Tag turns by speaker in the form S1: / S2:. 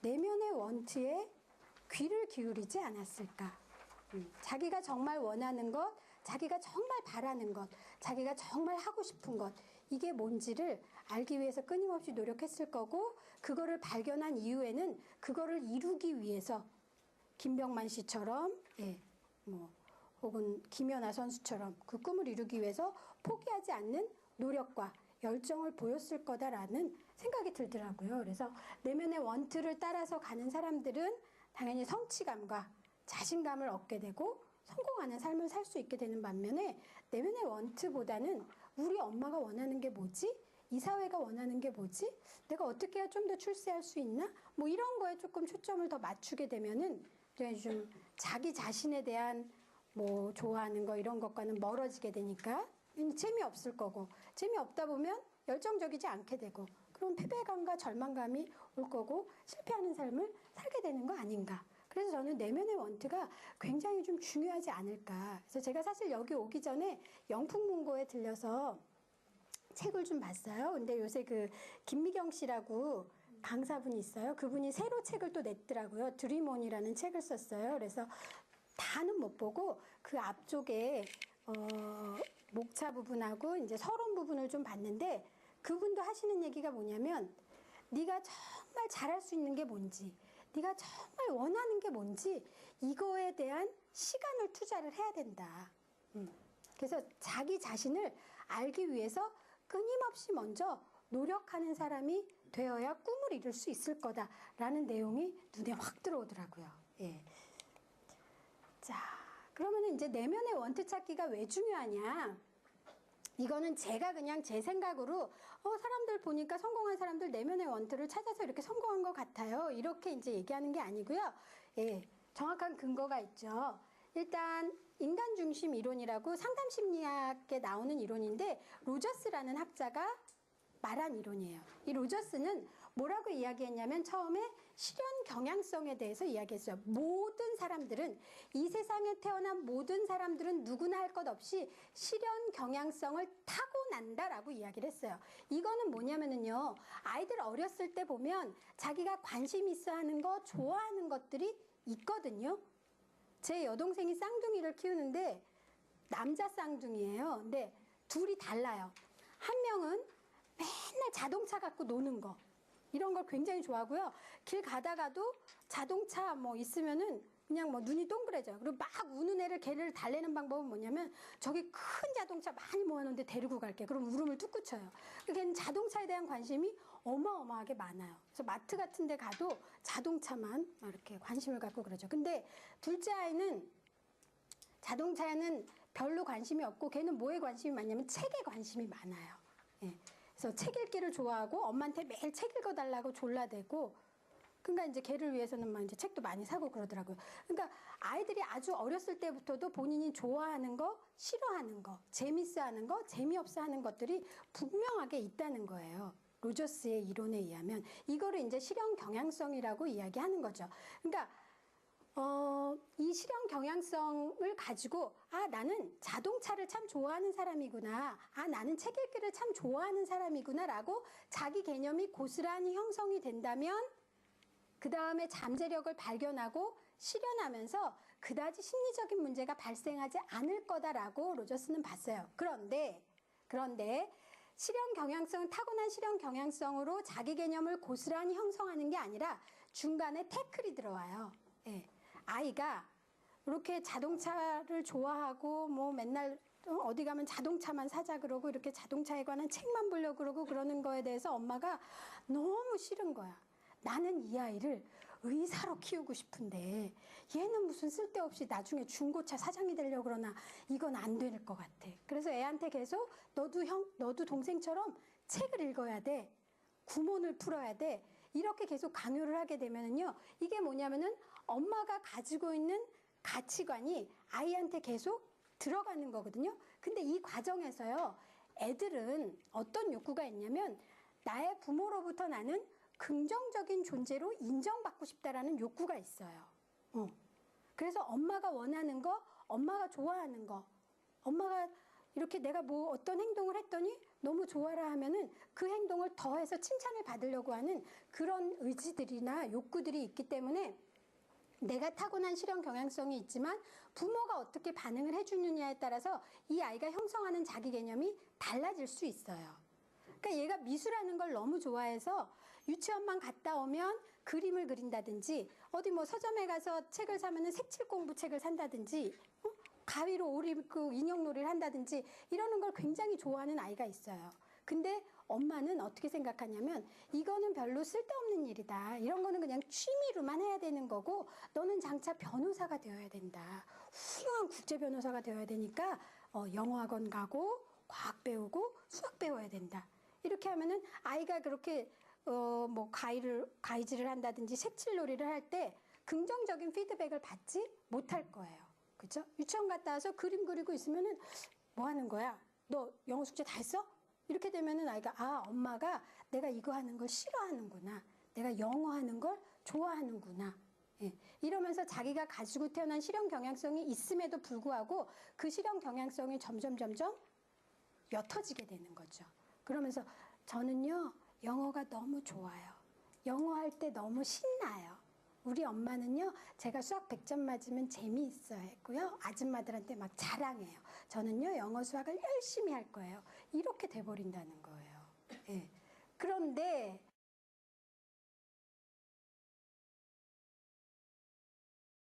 S1: 내면의 원트에 귀를 기울이지 않았을까? 자기가 정말 원하는 것, 자기가 정말 바라는 것, 자기가 정말 하고 싶은 것, 이게 뭔지를 알기 위해서 끊임없이 노력했을 거고, 그거를 발견한 이후에는 그거를 이루기 위해서 김병만 씨처럼, 혹은 김연아 선수처럼 그 꿈을 이루기 위해서 포기하지 않는 노력과 열정을 보였을 거다라는 생각이 들더라고요. 그래서 내면의 원트를 따라서 가는 사람들은 당연히 성취감과 자신감을 얻게 되고 성공하는 삶을 살 수 있게 되는 반면에, 내면의 원트보다는 우리 엄마가 원하는 게 뭐지? 이 사회가 원하는 게 뭐지? 내가 어떻게 해야 좀 더 출세할 수 있나? 뭐 이런 거에 조금 초점을 더 맞추게 되면은 좀 자기 자신에 대한 뭐 좋아하는 거 이런 것과는 멀어지게 되니까 재미없을 거고, 재미없다 보면 열정적이지 않게 되고, 그럼 패배감과 절망감이 올 거고 실패하는 삶을 살게 되는 거 아닌가. 그래서 저는 내면의 원트가 굉장히 좀 중요하지 않을까. 그래서 제가 사실 여기 오기 전에 영풍문고에 들려서 책을 좀 봤어요. 근데 요새 그 김미경 씨라고 강사분이 있어요. 그분이 새로 책을 또 냈더라고요. 드림온이라는 책을 썼어요. 그래서 다는 못 보고 그 앞쪽에 목차 부분하고 이제 서론 부분을 좀 봤는데, 그분도 하시는 얘기가 뭐냐면, 네가 정말 잘할 수 있는 게 뭔지, 네가 정말 원하는 게 뭔지, 이거에 대한 시간을 투자를 해야 된다. 그래서 자기 자신을 알기 위해서 끊임없이 먼저 노력하는 사람이 되어야 꿈을 이룰 수 있을 거다라는 내용이 눈에 확 들어오더라고요. 예. 자, 그러면 이제 내면의 원트 찾기가 왜 중요하냐? 이거는 제가 그냥 제 생각으로 사람들 보니까 성공한 사람들 내면의 원트를 찾아서 이렇게 성공한 것 같아요. 이렇게 이제 얘기하는 게 아니고요. 예, 정확한 근거가 있죠. 일단 인간 중심 이론이라고 상담심리학에 나오는 이론인데, 로저스라는 학자가 말한 이론이에요. 이 로저스는 뭐라고 이야기했냐면, 처음에 실현 경향성에 대해서 이야기했어요. 모든 사람들은, 이 세상에 태어난 모든 사람들은 누구나 할 것 없이 실현 경향성을 타고난다라고 이야기를 했어요. 이거는 뭐냐면은요, 아이들 어렸을 때 보면 자기가 관심 있어 하는 거, 좋아하는 것들이 있거든요. 제 여동생이 쌍둥이를 키우는데 남자 쌍둥이에요. 근데 둘이 달라요. 한 명은 맨날 자동차 갖고 노는 거, 이런 걸 굉장히 좋아하고요. 길 가다가도 자동차 뭐 있으면은 그냥 뭐 눈이 동그래져요. 그리고 막 우는 걔를 달래는 방법은 뭐냐면, 저기 큰 자동차 많이 모아놓은데 데리고 갈게. 그럼 울음을 뚝 그쳐요. 걔는 자동차에 대한 관심이 어마어마하게 많아요. 그래서 마트 같은 데 가도 자동차만 이렇게 관심을 갖고 그러죠. 근데 둘째 아이는 자동차에는 별로 관심이 없고, 걔는 뭐에 관심이 많냐면 책에 관심이 많아요. 예. 그래서 책 읽기를 좋아하고 엄마한테 매일 책 읽어달라고 졸라대고, 그러니까 이제 걔를 위해서는 막 이제 책도 많이 사고 그러더라고요. 그러니까 아이들이 아주 어렸을 때부터도 본인이 좋아하는 거, 싫어하는 거, 재밌어 하는 거, 재미없어 하는 것들이 분명하게 있다는 거예요. 로저스의 이론에 의하면 이거를 이제 실현 경향성이라고 이야기하는 거죠. 그러니까 이 실현 경향성을 가지고, 나는 자동차를 참 좋아하는 사람이구나, 나는 책 읽기를 참 좋아하는 사람이구나 라고 자기 개념이 고스란히 형성이 된다면, 그 다음에 잠재력을 발견하고 실현하면서 그다지 심리적인 문제가 발생하지 않을 거다라고 로저스는 봤어요. 그런데 실현 경향성은 타고난 실현 경향성으로 자기 개념을 고스란히 형성하는 게 아니라 중간에 태클이 들어와요. 예. 아이가 이렇게 자동차를 좋아하고 뭐 맨날 어디 가면 자동차만 사자 그러고, 이렇게 자동차에 관한 책만 보려고 그러고 그러는 거에 대해서 엄마가 너무 싫은 거야. 나는 이 아이를 의사로 키우고 싶은데 얘는 무슨 쓸데없이 나중에 중고차 사장이 되려고 그러나, 이건 안 될 것 같아. 그래서 애한테 계속 너도 동생처럼 책을 읽어야 돼, 구몬을 풀어야 돼, 이렇게 계속 강요를 하게 되면은요, 이게 뭐냐면은 엄마가 가지고 있는 가치관이 아이한테 계속 들어가는 거거든요. 근데 이 과정에서요, 애들은 어떤 욕구가 있냐면, 나의 부모로부터 나는 긍정적인 존재로 인정받고 싶다라는 욕구가 있어요. 그래서 엄마가 원하는 거, 엄마가 좋아하는 거, 엄마가 이렇게 내가 뭐 어떤 행동을 했더니 너무 좋아라 하면은 그 행동을 더해서 칭찬을 받으려고 하는 그런 의지들이나 욕구들이 있기 때문에 내가 타고난 실현 경향성이 있지만 부모가 어떻게 반응을 해주느냐에 따라서 이 아이가 형성하는 자기 개념이 달라질 수 있어요. 그러니까 얘가 미술하는 걸 너무 좋아해서 유치원만 갔다 오면 그림을 그린다든지 어디 뭐 서점에 가서 책을 사면은 색칠 공부 책을 산다든지 가위로 오리 그 인형놀이를 한다든지 이러는 걸 굉장히 좋아하는 아이가 있어요. 근데 엄마는 어떻게 생각하냐면 이거는 별로 쓸데없는 일이다. 이런 거는 그냥 취미로만 해야 되는 거고 너는 장차 변호사가 되어야 된다. 훌륭한 국제 변호사가 되어야 되니까 영어학원 가고 과학 배우고 수학 배워야 된다. 이렇게 하면은 아이가 그렇게 뭐 가위질을 한다든지 색칠놀이를 할 때 긍정적인 피드백을 받지 못할 거예요. 그죠? 유치원 갔다 와서 그림 그리고 있으면은 뭐 하는 거야? 너 영어 숙제 다 했어? 이렇게 되면은 아이가 아, 엄마가 내가 이거 하는 걸 싫어하는구나. 내가 영어 하는 걸 좋아하는구나. 예. 이러면서 자기가 가지고 태어난 실현 경향성이 있음에도 불구하고 그 실현 경향성이 점점 옅어지게 되는 거죠. 그러면서 저는요, 영어가 너무 좋아요. 영어 할 때 너무 신나요. 우리 엄마는요, 제가 수학 100점 맞으면 재미있어 했고요. 아줌마들한테 막 자랑해요. 저는요, 영어 수학을 열심히 할 거예요. 이렇게 돼버린다는 거예요. 예. 그런데